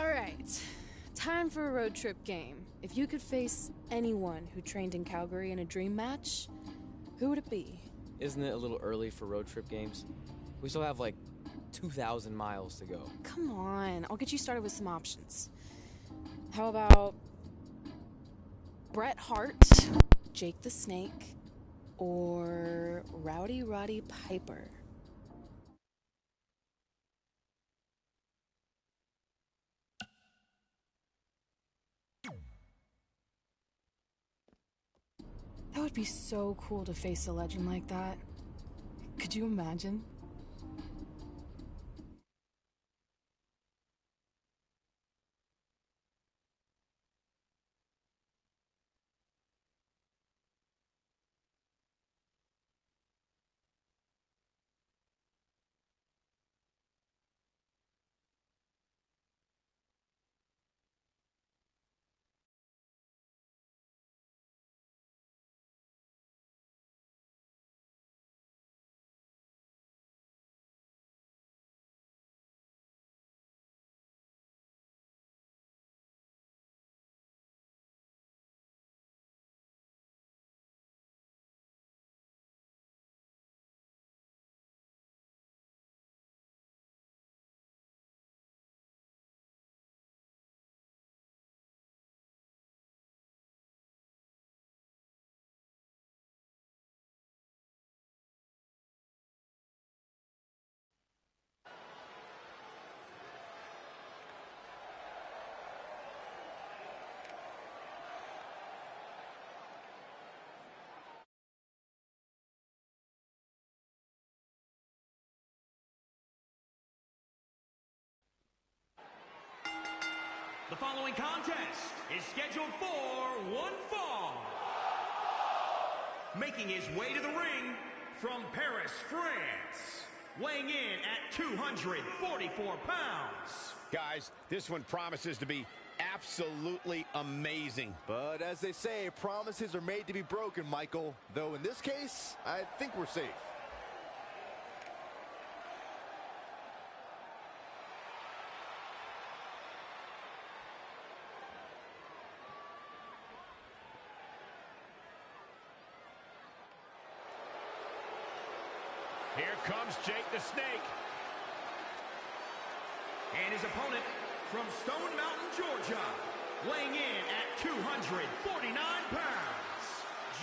Alright, time for a road trip game. If you could face anyone who trained in Calgary in a dream match, who would it be? Isn't it a little early for road trip games? We still have like 2,000 miles to go. Come on, I'll get you started with some options. How about Bret Hart, Jake the Snake, or Rowdy Roddy Piper? That would be so cool to face a legend like that. Could you imagine? The following contest is scheduled for one fall. Making his way to the ring from Paris, France, weighing in at 244 pounds. Guys, this one promises to be absolutely amazing. But as they say, promises are made to be broken, Michael. Though in this case, I think we're safe. Here comes Jake the Snake. And his opponent from Stone Mountain, Georgia, weighing in at 249 pounds,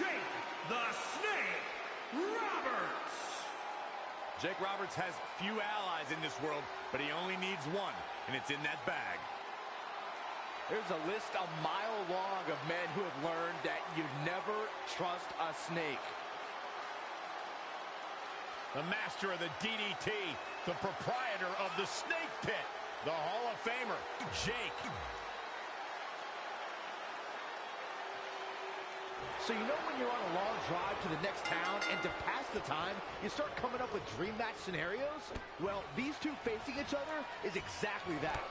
Jake the Snake Roberts. Jake Roberts has few allies in this world, but he only needs one, and it's in that bag. There's a list a mile long of men who have learned that you never trust a snake. The master of the DDT, the proprietor of the Snake Pit, the Hall of Famer, Jake. So you know when you're on a long drive to the next town and to pass the time, you start coming up with dream match scenarios? Well, these two facing each other is exactly that.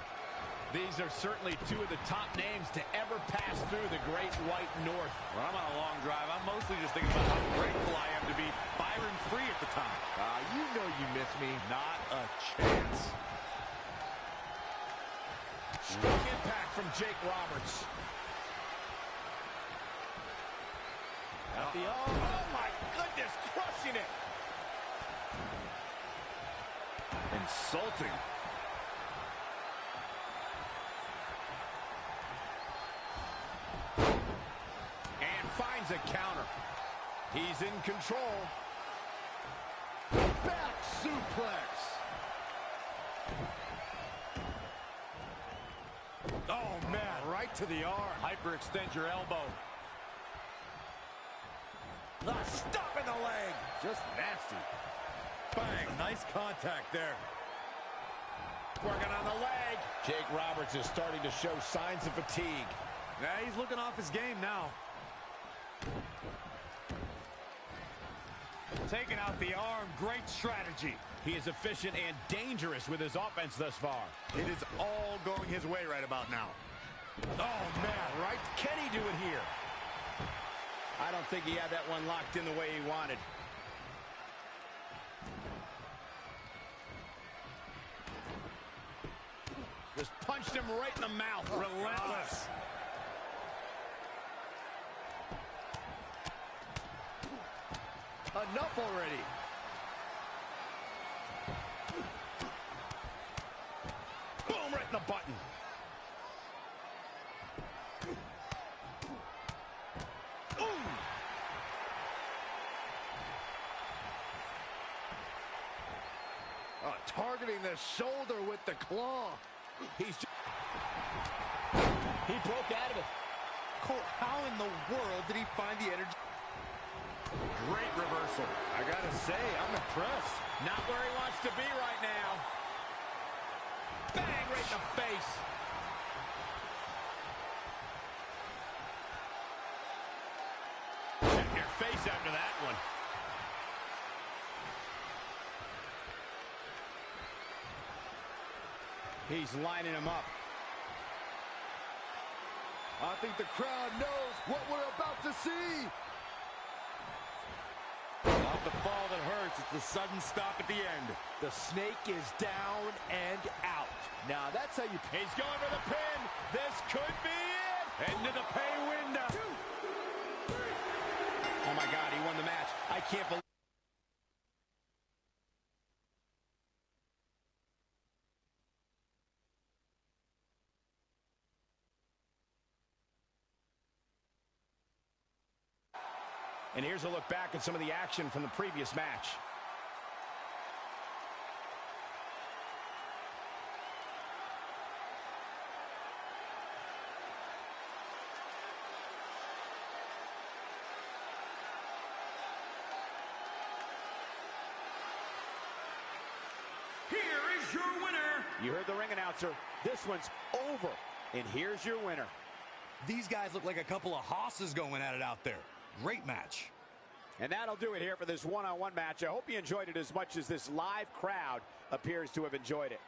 These are certainly two of the top names to ever pass through the Great White North. When I'm on a long drive, I'm mostly just thinking about how grateful I am to be Byron Free at the time. You know you miss me. Not a chance. Strong impact from Jake Roberts. Oh my goodness, crushing it. Insulting. And finds a counter. He's in control. Back suplex. Oh man, right to the arm. Hyperextend your elbow. Stop in the leg. Just nasty. Bang, nice contact there. Working on the leg. Jake Roberts is starting to show signs of fatigue. Yeah, he's looking off his game now. Taking out the arm, great strategy. He is efficient and dangerous with his offense thus far. It is all going his way right about now. Oh man, right? Can he do it here? I don't think he had that one locked in the way he wanted. Just punched him right in the mouth. Relentless. Enough already. Boom, right in the button. Targeting the shoulder with the claw. He broke out of it. Cole, how in the world did he find the energy? Great reversal. I gotta say, I'm impressed. Not where he wants to be right now. Bang, right in the face. Check your face after that one. He's lining him up. I think the crowd knows what we're about to see. Not the fall that hurts, it's the sudden stop at the end. The snake is down and out. Now that's how you... He's going for the pin. This could be it. Into the pay window. Oh my God, he won the match. I can't believe... And here's a look back at some of the action from the previous match. Here is your winner. You heard the ring announcer. This one's over. And here's your winner. These guys look like a couple of hosses going at it out there. Great match. And that'll do it here for this one-on-one match. I hope you enjoyed it as much as this live crowd appears to have enjoyed it.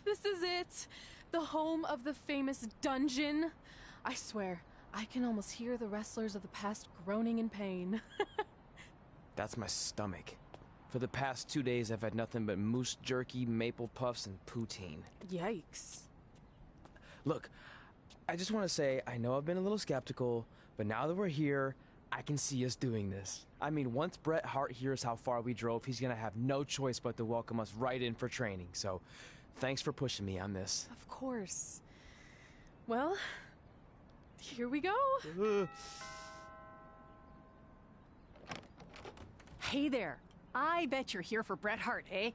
This is it. The home of the famous dungeon. I swear, I can almost hear the wrestlers of the past groaning in pain. That's my stomach. For the past 2 days, I've had nothing but moose jerky, maple puffs, and poutine. Yikes. Look, I just want to say, I know I've been a little skeptical, but now that we're here, I can see us doing this. I mean, once Bret Hart hears how far we drove, he's going to have no choice but to welcome us right in for training. So, thanks for pushing me on this. Of course. Well, here we go. Hey there. I bet you're here for Bret Hart, eh?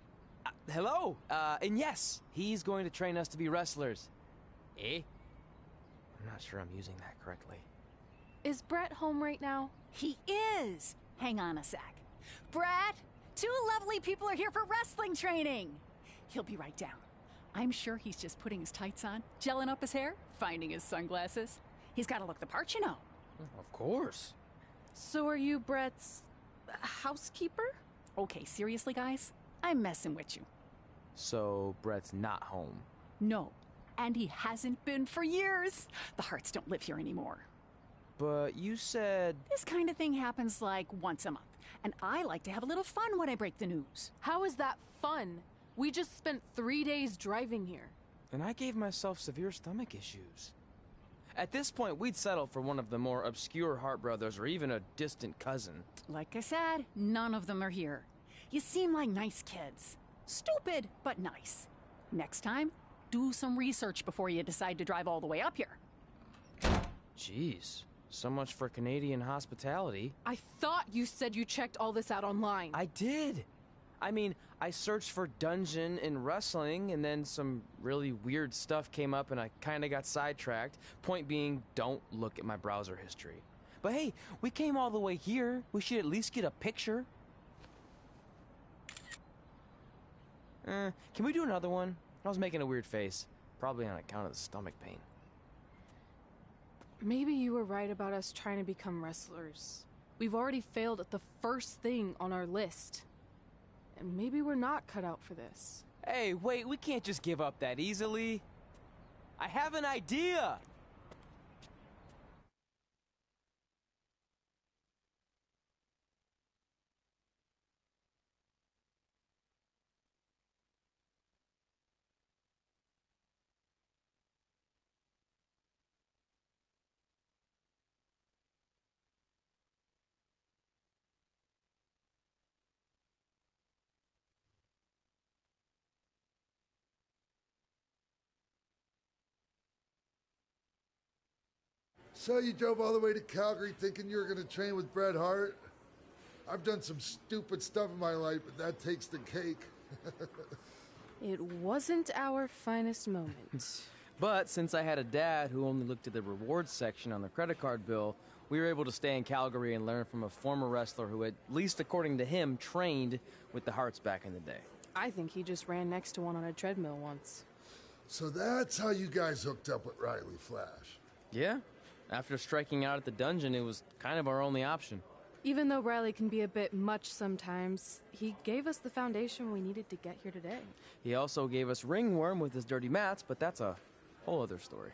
Hello, and yes, he's going to train us to be wrestlers. Eh? I'm not sure I'm using that correctly. Is Bret home right now? He is. Hang on a sec. Bret, 2 lovely people are here for wrestling training. He'll be right down. I'm sure he's just putting his tights on, gelling up his hair, finding his sunglasses. He's got to look the part, you know. Of course. So are you Bret's housekeeper? Okay, seriously, guys? I'm messing with you. So, Bret's not home. No, and he hasn't been for years. The Harts don't live here anymore. But you said... This kind of thing happens like once a month, and I like to have a little fun when I break the news. How is that fun? We just spent 3 days driving here. And I gave myself severe stomach issues. At this point, we'd settle for one of the more obscure Hart brothers or even a distant cousin. Like I said, none of them are here. You seem like nice kids. Stupid, but nice. Next time, do some research before you decide to drive all the way up here. Jeez, so much for Canadian hospitality. I thought you said you checked all this out online. I did. I mean, I searched for dungeon in wrestling, and then some really weird stuff came up, and I kind of got sidetracked. Point being, don't look at my browser history. But hey, we came all the way here. We should at least get a picture. Can we do another one? I was making a weird face. Probably on account of the stomach pain. Maybe you were right about us trying to become wrestlers. We've already failed at the first thing on our list. And maybe we're not cut out for this. Hey, wait, we can't just give up that easily. I have an idea! So you drove all the way to Calgary thinking you were going to train with Bret Hart? I've done some stupid stuff in my life, but that takes the cake. It wasn't our finest moment. But since I had a dad who only looked at the rewards section on the credit card bill, we were able to stay in Calgary and learn from a former wrestler who, at least according to him, trained with the Harts back in the day. I think he just ran next to one on a treadmill once. So that's how you guys hooked up with Riley Flash. Yeah. After striking out at the dungeon, it was kind of our only option. Even though Riley can be a bit much sometimes, he gave us the foundation we needed to get here today. He also gave us ringworm with his dirty mats, but that's a whole other story.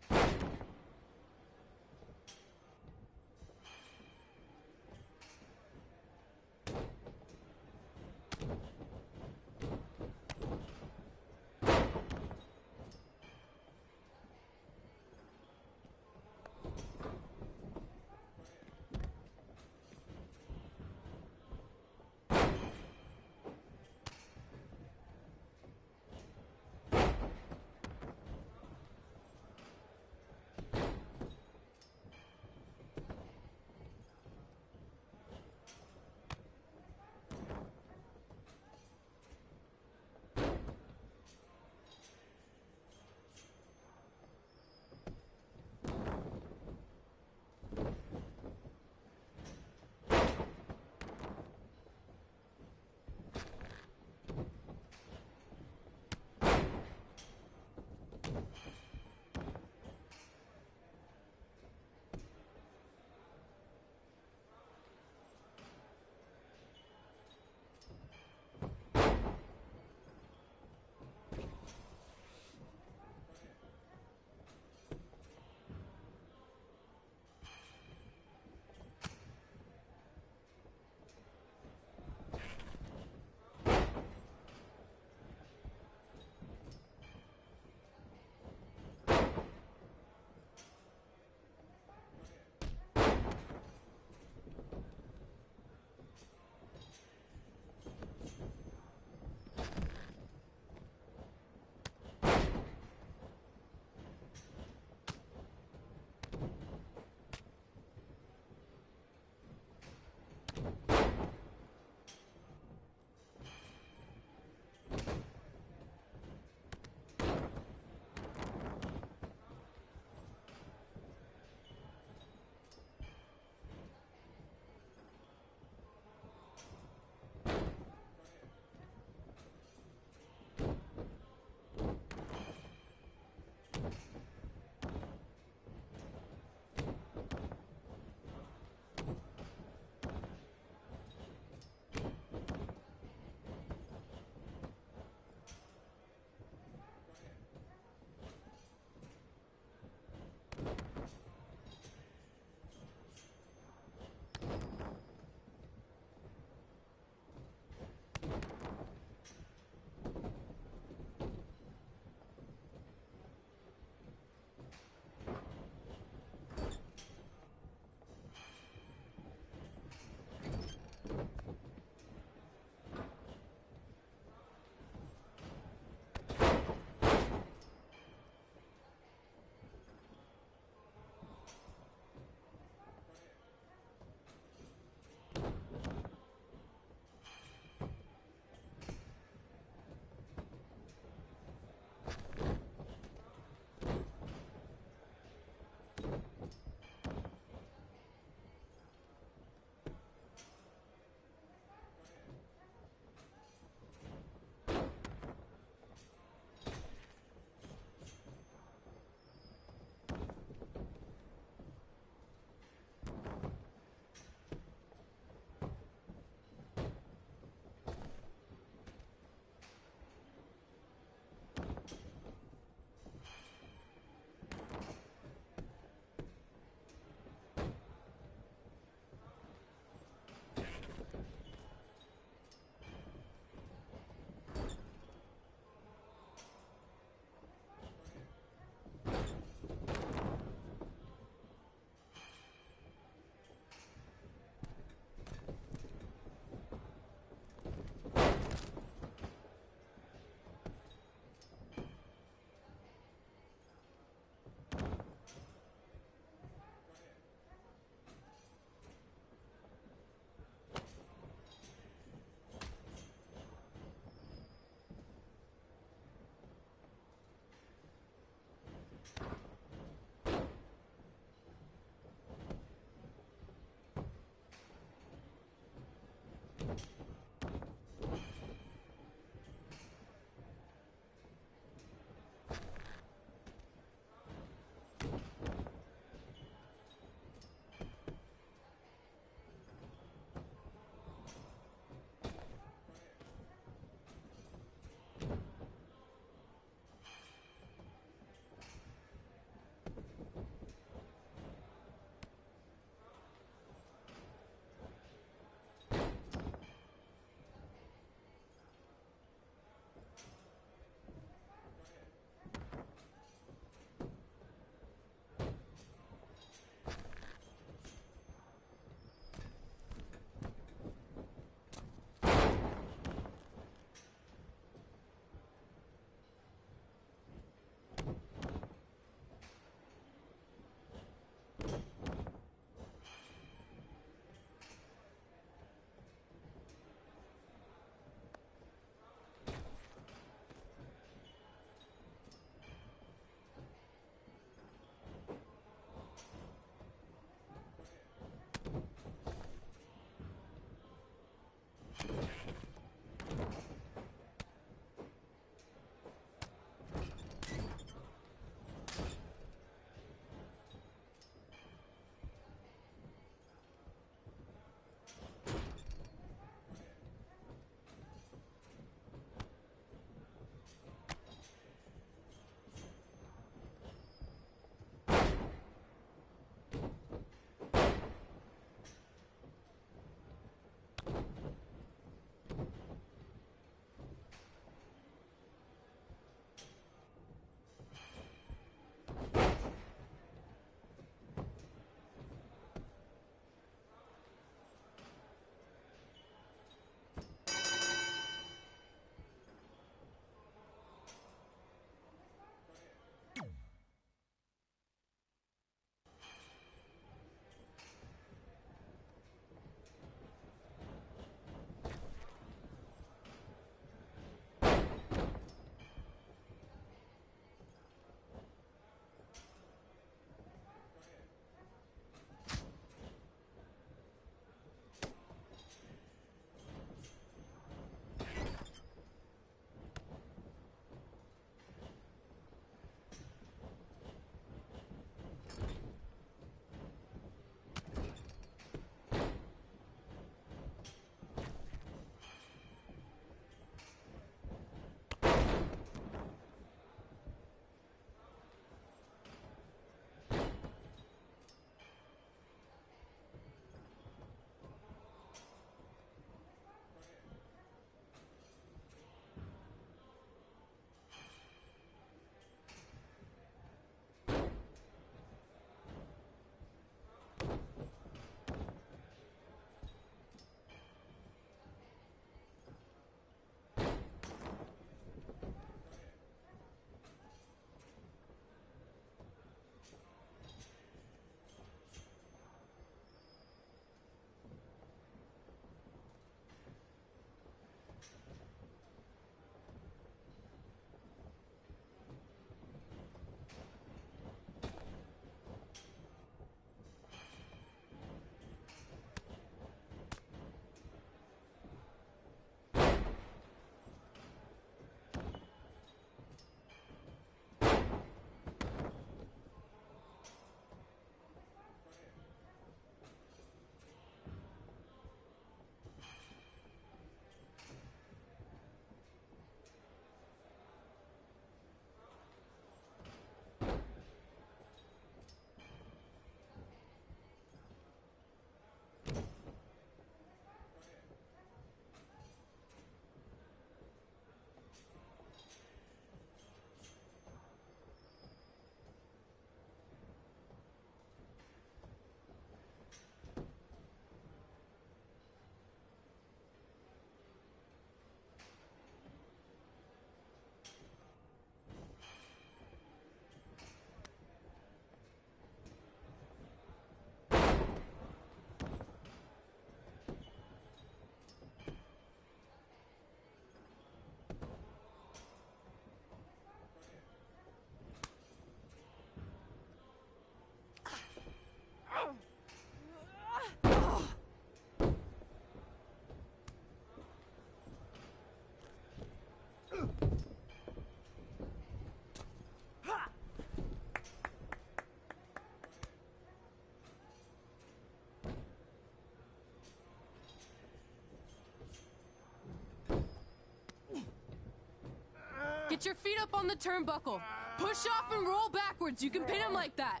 Get your feet up on the turnbuckle. Push off and roll backwards. You can pin him like that.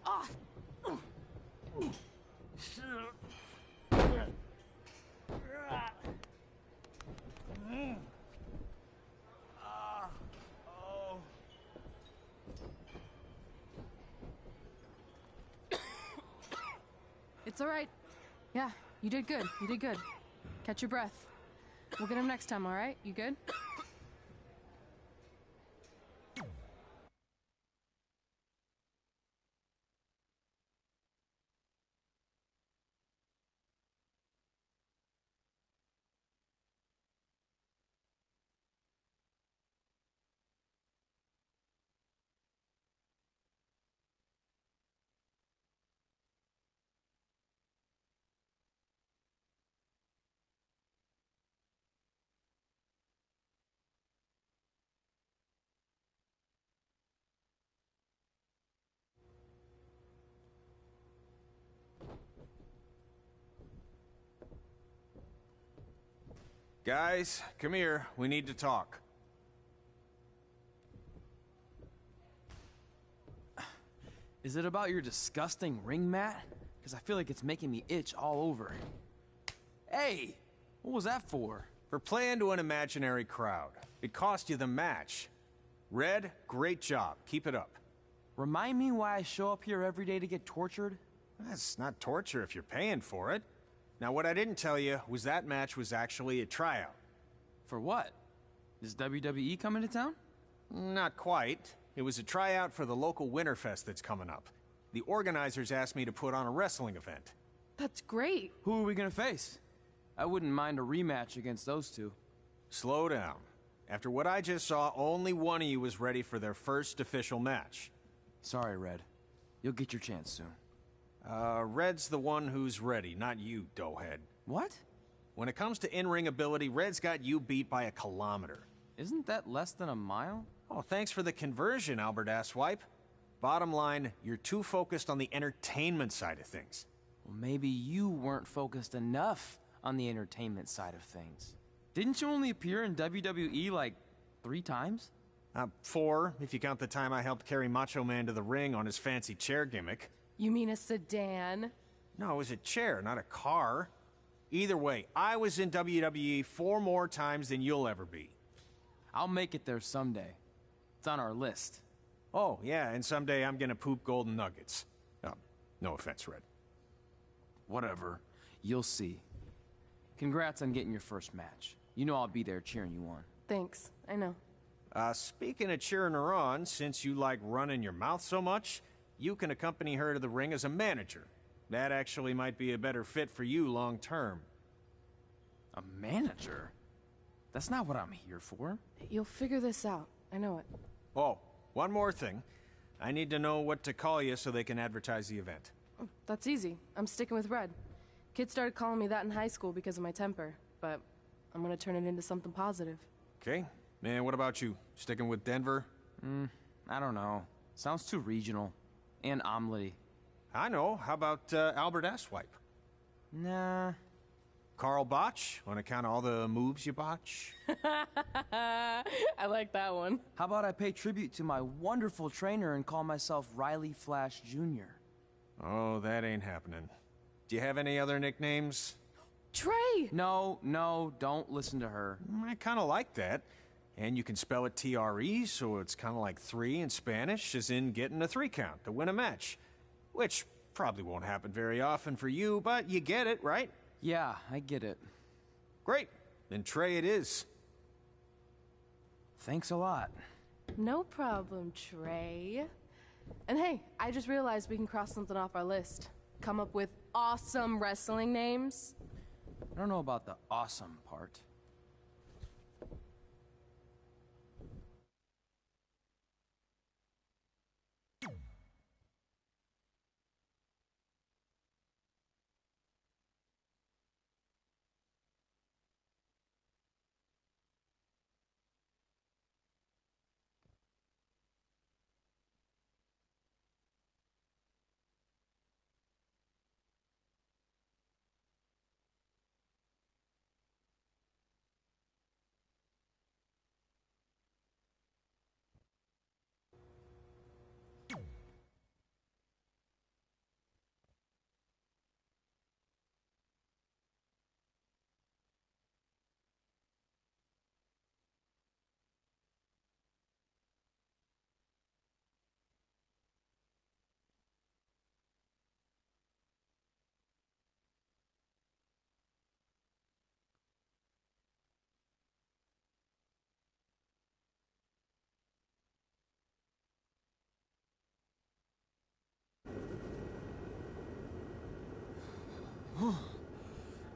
Off. It's all right. Yeah, you did good. You did good. Catch your breath. We'll get him next time, all right? You good? Guys, come here. We need to talk. Is it about your disgusting ring mat? Because I feel like it's making me itch all over. Hey! What was that for? For playing to an imaginary crowd. It cost you the match. Red, great job. Keep it up. Remind me why I show up here every day to get tortured? That's not torture if you're paying for it. Now, what I didn't tell you was that match was actually a tryout. For what? Is WWE coming to town? Not quite. It was a tryout for the local Winterfest that's coming up. The organizers asked me to put on a wrestling event. That's great. Who are we gonna face? I wouldn't mind a rematch against those two. Slow down. After what I just saw, only one of you was ready for their first official match. Sorry, Red. You'll get your chance soon. Red's the one who's ready, not you, doughhead. What? When it comes to in-ring ability, Red's got you beat by a kilometer. Isn't that less than a mile? Oh, thanks for the conversion, Albert Asswipe. Bottom line, you're too focused on the entertainment side of things. Well, maybe you weren't focused enough on the entertainment side of things. Didn't you only appear in WWE like 3 times? 4, if you count the time I helped carry Macho Man to the ring on his fancy chair gimmick. You mean a sedan? No, it was a chair, not a car. Either way, I was in WWE 4 more times than you'll ever be. I'll make it there someday. It's on our list. Oh, yeah, and someday I'm gonna poop golden nuggets. No offense, Red. Whatever. You'll see. Congrats on getting your first match. You know I'll be there cheering you on. Thanks. I know. Speaking of cheering her on, since you like running your mouth so much, you can accompany her to the ring as a manager. That actually might be a better fit for you long term. A manager? That's not what I'm here for. You'll figure this out. I know it. Oh, one more thing. I need to know what to call you so they can advertise the event. That's easy. I'm sticking with Red. Kids started calling me that in high school because of my temper, but I'm gonna turn it into something positive. Okay. And what about you? Sticking with Denver? I don't know. Sounds too regional. And omelette-y. I know. How about Albert Asswipe? Nah. Carl Botch, on account of all the moves you botch? I like that one. How about I pay tribute to my wonderful trainer and call myself Riley Flash Jr.? Oh, that ain't happening. Do you have any other nicknames? Trey! No, don't listen to her. I kind of like that. And you can spell it T-R-E, so it's kind of like 3 in Spanish, as in getting a 3 count to win a match. Which probably won't happen very often for you, but you get it, right? Yeah, I get it. Great. Then Trey it is. Thanks a lot. No problem, Trey. And hey, I just realized we can cross something off our list. Come up with awesome wrestling names. I don't know about the awesome part.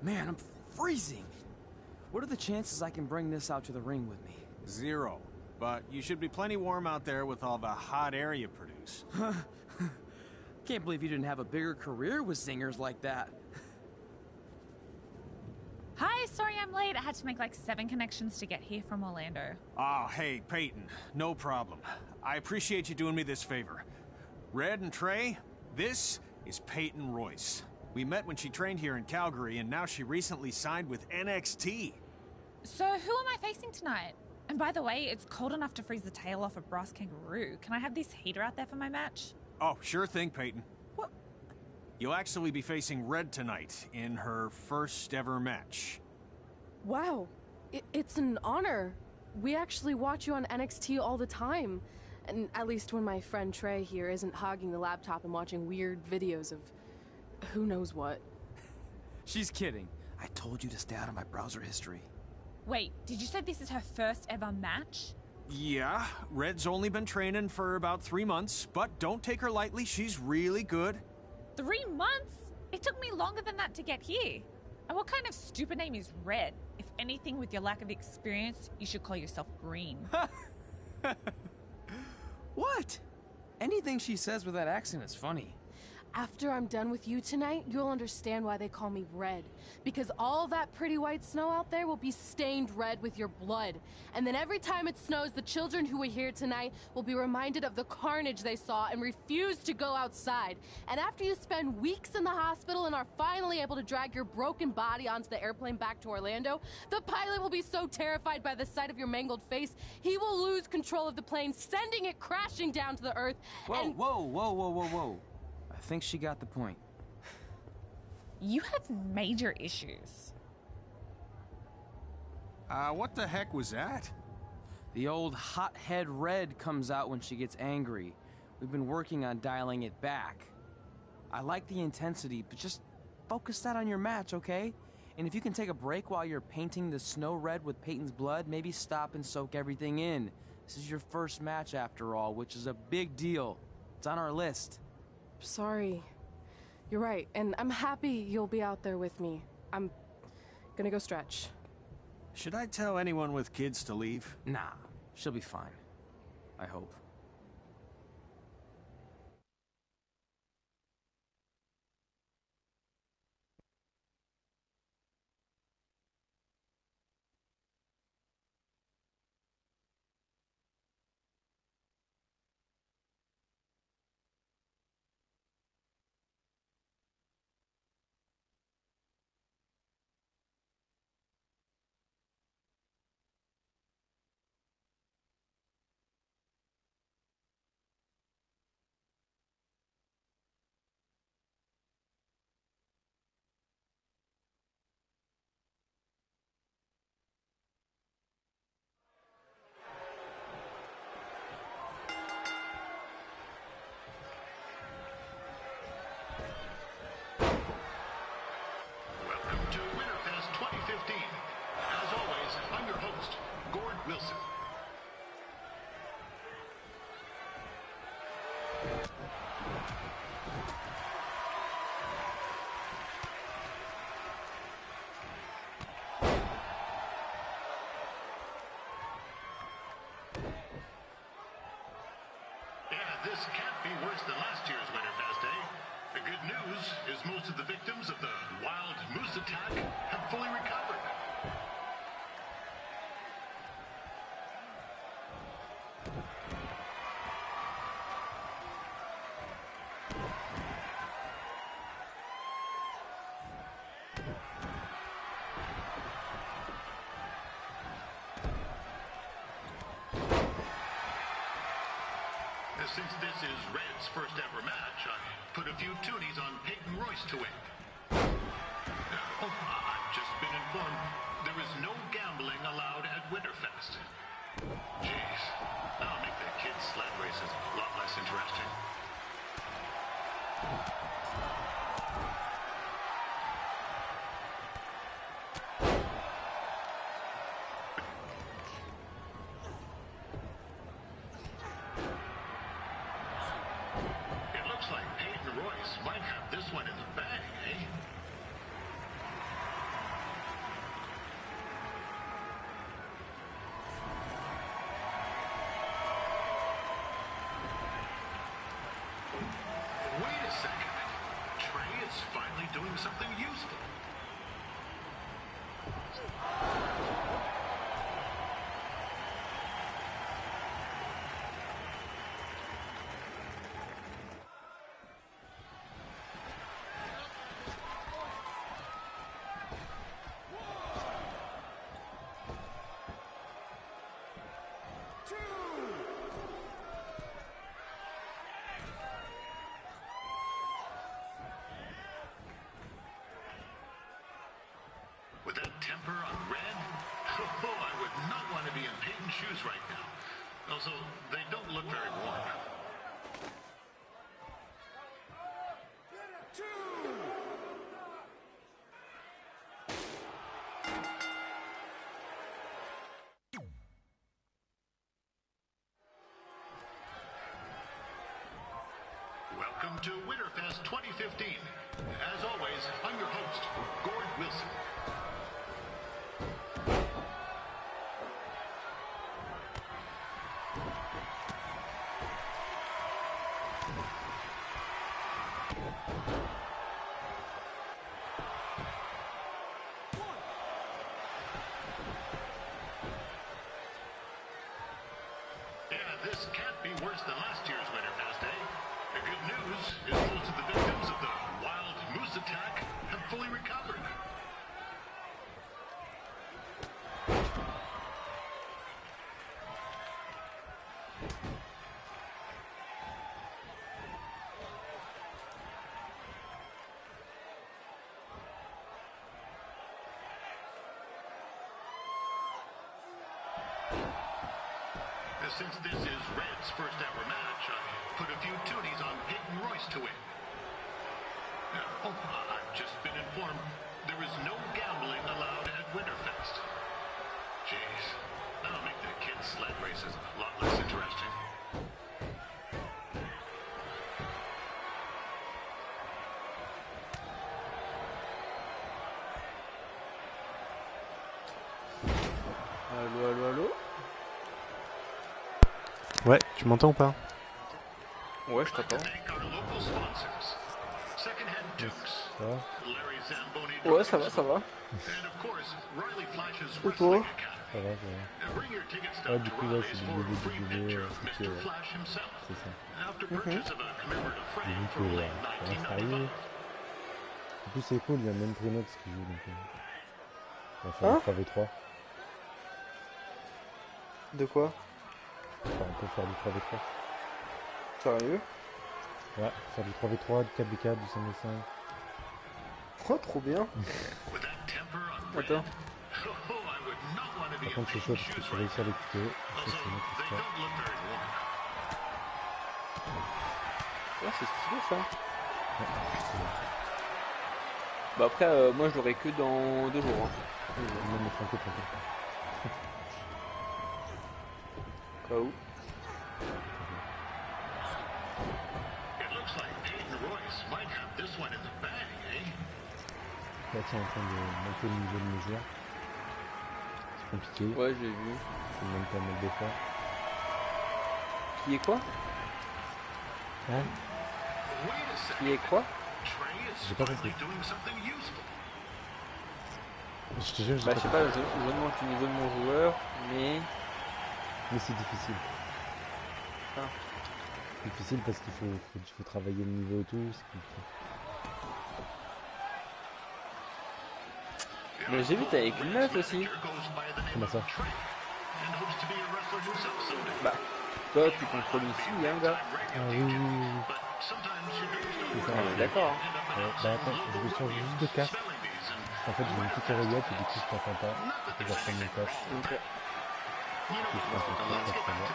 Man, I'm freezing. What are the chances I can bring this out to the ring with me? 0. But you should be plenty warm out there with all the hot air you produce. Can't believe you didn't have a bigger career with singers like that. Hi, sorry I'm late. I had to make like 7 connections to get here from Orlando. Oh, hey, Peyton. No problem. I appreciate you doing me this favor. Red and Trey, this is Peyton Royce. We met when she trained here in Calgary, and now she recently signed with NXT. So who am I facing tonight? And by the way, it's cold enough to freeze the tail off a brass kangaroo. Can I have this heater out there for my match? Oh, sure thing, Peyton. What? You'll actually be facing Red tonight in her first ever match. Wow, it's an honor. We actually watch you on NXT all the time. And at least when my friend Trey here isn't hogging the laptop and watching weird videos of who knows what. She's kidding. I told you to stay out of my browser history. Wait, did you say this is her first ever match? Yeah, Red's only been training for about 3 months, but don't take her lightly, she's really good. 3 months? It took me longer than that to get here. And what kind of stupid name is Red? If anything, with your lack of experience, you should call yourself Green. What? Anything she says with that accent is funny. After I'm done with you tonight, you'll understand why they call me Red. Because all that pretty white snow out there will be stained red with your blood. And then every time it snows, the children who were here tonight will be reminded of the carnage they saw and refuse to go outside. And after you spend weeks in the hospital and are finally able to drag your broken body onto the airplane back to Orlando, the pilot will be so terrified by the sight of your mangled face, he will lose control of the plane, sending it crashing down to the earth. Whoa. I think she got the point. You have major issues. What the heck was that? The old hothead Red comes out when she gets angry. We've been working on dialing it back. I like the intensity, but just focus that on your match, okay? And if you can take a break while you're painting the snow red with Peyton's blood, maybe stop and soak everything in. This is your first match after all, which is a big deal. It's on our list. Sorry. You're right, and I'm happy you'll be out there with me. I'm gonna go stretch. Should I tell anyone with kids to leave? Nah, she'll be fine. I hope. This can't be worse than last year's Winterfest, eh? The good news is most of the victims of the wild moose attack have fully recovered. Since this is Red's first ever match, I put a few toonies on Peyton Royce to win. I've just been informed there is no gambling allowed at Winterfest. Jeez, that'll make the kids' sled races a lot less interesting. Like Peyton Royce might have this one in the bag, eh? doing something useful. With that temper on red, oh, I would not want to be in Peyton's shoes right now. Also, they don't look very warm. Welcome to Winterfest 2015. As always, I'm your host, Gord Wilson. This can't be worse than last year's Winterfest, eh? The good news is most of the victims of the wild moose attack have fully recovered. Since this is Red's first ever match, I put a few toonies on Peyton Royce to win. I've just been informed there is no gambling allowed at Winterfest. Jeez, that'll make the kids' sled races a lot less interesting. Allô, allô, allô? Ouais, tu m'entends ou pas? Ouais, je t'entends. Ouais, ça va, ça va. Et toi? Ça va, ça va. Ouais, du coup, là, c'est du vidéo, c'est ça. Du coup, voilà, ça arrive. En plus, c'est cool, il y a même Prinox qui joue, donc on va faire du 3v3. De quoi? Enfin, on peut faire du 3v3. Sérieux? Ouais, faire du 3v3, du 4v4, du 5v5. Oh, trop bien. Attends. Par contre, c'est chaud parce que tu réussis à l'écouter. Ça, c'est une autre histoire. Ouais, c'est stylé ça. Ouais, bah après, moi je l'aurai que dans 2 jours. Hein. Non, mais tranquille, tranquille. Cas où. Là, tu es en train de monter le niveau de mes joueurs. C'est compliqué. Ouais, j'ai vu. Ça demande pas mal d'efforts. Qui est quoi? Hein? Qui est quoi? J'ai pas compris. Je te jure, bah, je sais pas, je demande le niveau de mon joueur, mais c'est difficile. Ah. C'est difficile parce qu'il faut travailler le niveau et tout, c'est compliqué. Mais j'ai vu t'es avec une meuf aussi. Comment ça? Bah, toi tu contrôles une fille, hein, gars. Ah oui. C'est ça, on est d'accord. Bah attends, je vais changer juste de casque. En fait, j'ai une petite oreillette et du coup, je t'entends pas. Je vais reprendre mon casque. Ok. Je pense que c'est très très bien.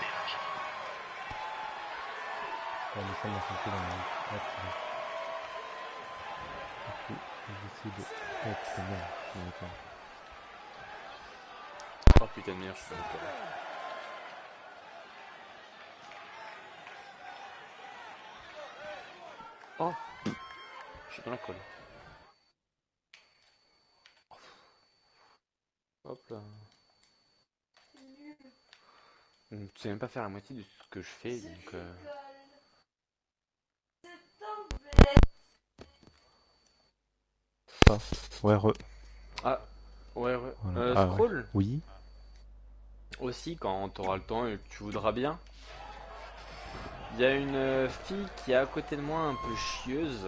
On va descendre la santé dans la hop, du coup, je vais essayer de... Oh putain, merde, je suis d'accord. Oh putain de merde, je suis d'accord. Oh, je suis dans la colle. Hop là. Tu sais même pas faire la moitié de ce que je fais, donc pas. Ouais, Ah, ouais, Voilà. Ah, ouais. Scroll Oui. aussi, quand t'auras le temps et que tu voudras bien. Il y a une fille qui est à côté de moi, un peu chieuse,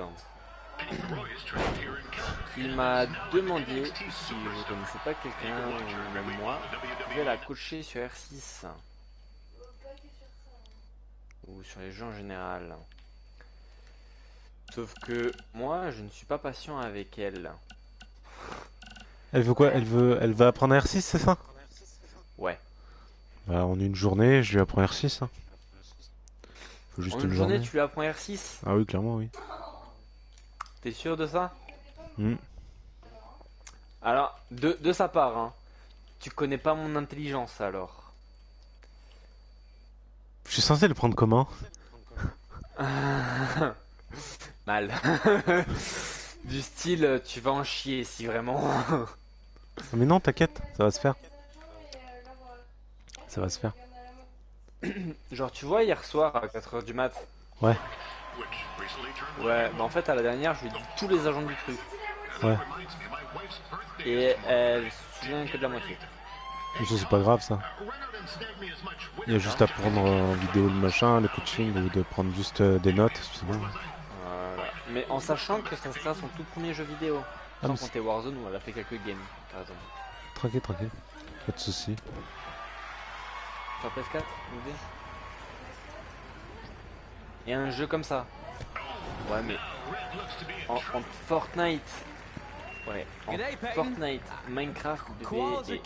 qui m'a demandé si je connaissais pas quelqu'un, ou même moi, qui pouvait la coacher sur R6. Ou sur les jeux en général. Sauf que moi, je ne suis pas patient avec elle. Elle veut quoi? Elle va apprendre R6, c'est ça? Ouais. Bah, en une journée, je lui apprends R6. Hein. Faut juste En une une journée, tu lui apprends R6? Ah oui, clairement, oui. T'es sûr de ça? Mm. Alors, de sa part, hein, tu connais pas mon intelligence alors. Je suis censé le prendre comment? Mal. Du style, tu vas en chier si vraiment. Mais non, t'inquiète, ça va se faire. Ça va se faire. Genre, tu vois, hier soir à 4h du mat. Ouais. Ouais, bah en fait, à la dernière, je lui ai dit tous les agents du truc. Ouais. Et elle se souvient que de la moitié. Mais ça, c'est pas grave, ça. Il y a juste à prendre en vidéo le machin, le coaching, ou de prendre juste des notes, c'est bon. Voilà. Mais en sachant que ça sera son tout premier jeu vidéo. Ah, sans compter Warzone où elle a fait quelques games, par exemple. Tranquille, tranquille. Pas de soucis. Sur PS4, vous voulez? Et un jeu comme ça. Ouais, mais en Fortnite. Ouais, en Fortnite, Minecraft, bébé, et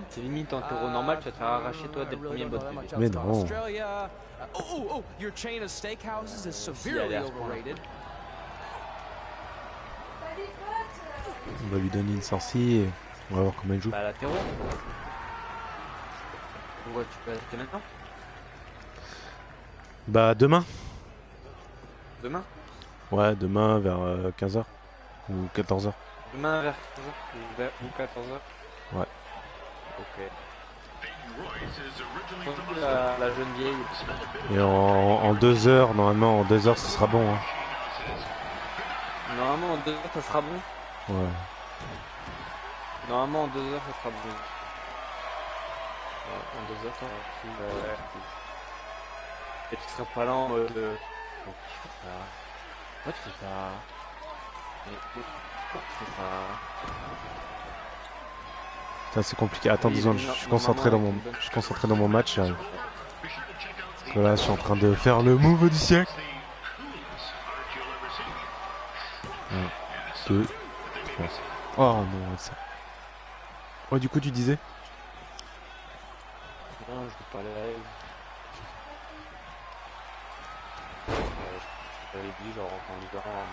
c'est limite en terreau normal, tu vas te faire arracher toi dès le premier bot. Mais non. On va lui donner une sortie et on va voir comment il joue. Bah la terreau. Ouais, tu peux acheter maintenant? Bah demain. Demain? Ouais, demain vers 15h ou 14h. Demain vers 15h ou 14h? Ouais. Ok. La jeune vieille. Et en 2 heures, normalement en 2 heures ce sera bon. Hein. Normalement en 2 heures ça sera bon. Ouais. Normalement en 2 heures ça sera bon. Ouais, en 2 heures ça sera bon. Et tu seras pas là en mode... Pourquoi tu fais ça? Pourquoi tu fais ça? Pourquoi tu fais ça? Ça c'est compliqué. Attends 2 secondes, je suis concentré dans mon match. J'arrive. Parce que là je suis en train de faire le move du siècle. 1, 2, 3. Oh non, ça. Ouais, du coup tu disais? Non, je veux pas aller. J'avais dit genre en libérant.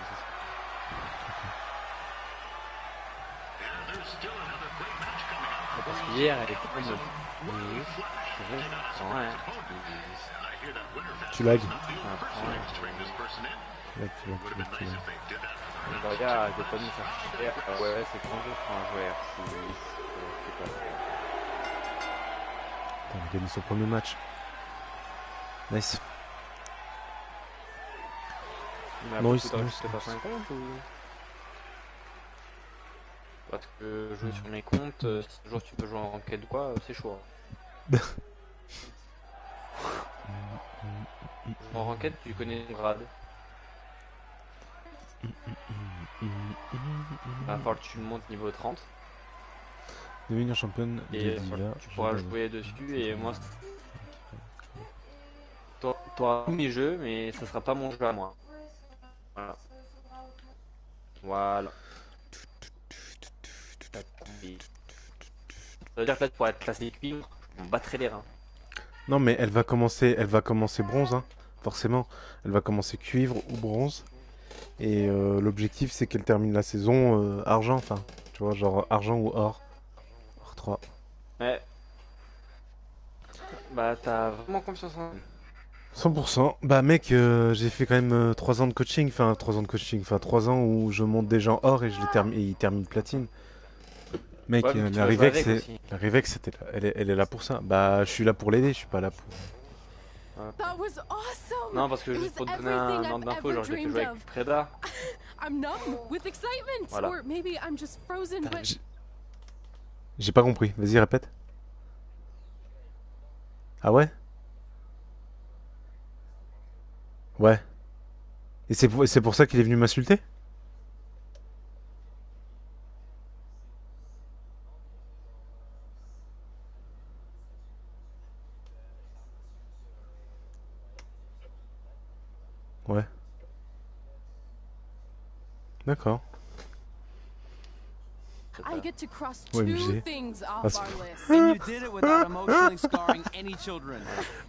Parce qu'hier elle était comme tu lag. Le gars arrêtait pas de me faire chier. Ah ouais, c'est quand je prends un joueur. C'est pas fait. Il a gagné son premier match. Nice. Non, c'était pas 50 ou... Parce que jouer sur mes comptes, si un jour tu peux jouer en ranked ou quoi, c'est chaud. En ranked, tu connais le grade. Va falloir que tu montes niveau 30. Devenir championne et de tu pourras jouer dessus et moi t'auras tous mes jeux mais ça sera pas mon jeu à moi. Voilà. Ça veut dire que là pour être classé cuivre, on battrait les reins. Non mais elle va commencer bronze hein, forcément. Elle va commencer cuivre ou bronze. Et l'objectif c'est qu'elle termine la saison argent, enfin, tu vois, genre argent ou or. Or 3. Ouais. Bah t'as vraiment confiance en elle. 100%. Bah mec, j'ai fait quand même 3 ans de coaching, enfin 3 ans où je monte des gens or et ils terminent platine. Mec, Ouais, mais tu la vas jouer Rivex, avec aussi. la Rivex, elle est là pour ça. Bah, je suis là pour l'aider, je suis pas là pour. Ouais. That was awesome. Non, parce que It juste was pour te donner everything un ordre I've d'info, ever genre j'ai fait jouer dreamed avec of. Freda. I'm numb with excitement, Voilà. or maybe I'm just frozen, but J'ai pas compris, vas-y, répète. Ah ouais? Ouais. Et c'est pour ça qu'il est venu m'insulter? Ouais. D'accord. I get to cross Ouais, mais two j'ai- things Ah, off c'est- our list. And you did it without emotionally scarring any children.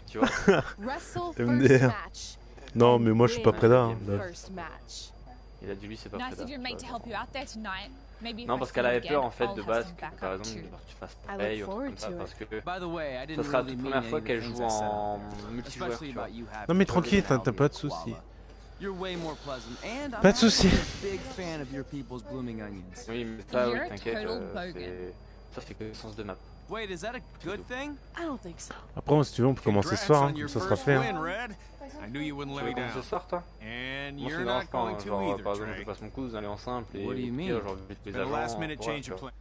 Tu vois? Wrestle first MDR. match. Non, mais moi je suis pas Win Preda. Hein. First match. Il a dit lui c'est pas Nice Freda. of your mate to help you out there tonight. Maybe if Non, I parce see qu'elle you avait again, peur en fait I'll de have base some que backup par exemple too. tu fasses I pareil look ou un truc comme forward ça to parce que By the way, I ça didn't sera la really toute mean première any fois of the qu'elle things joue I said en out there, multijoueur, especially tu vois. about you having Non mais to tranquille, help t'as me pas de with soucis. Koala. You're way more pleasant, and I'm Pas de soucis. actually a big fan of your people's blooming onions. Oui, mais ça, oui, You're a t'inquiète, total bogan. ça c'est que le sens de map. Wait, is that a good thing? I don't think so. Après, si tu veux, on peut commencer ce soir, hein, comme ça sera fait. Hein. I knew you wouldn't Tu let veux me down. commencer ce soir, toi? And Moi, ça you're me not dérange pas, going hein, to genre, either, par exemple, je Trey. passe mon coup, vous allez ensemble et What do you au mean? pire, genre, vite les Been a agents, last minute voilà, change tu of vois. plan.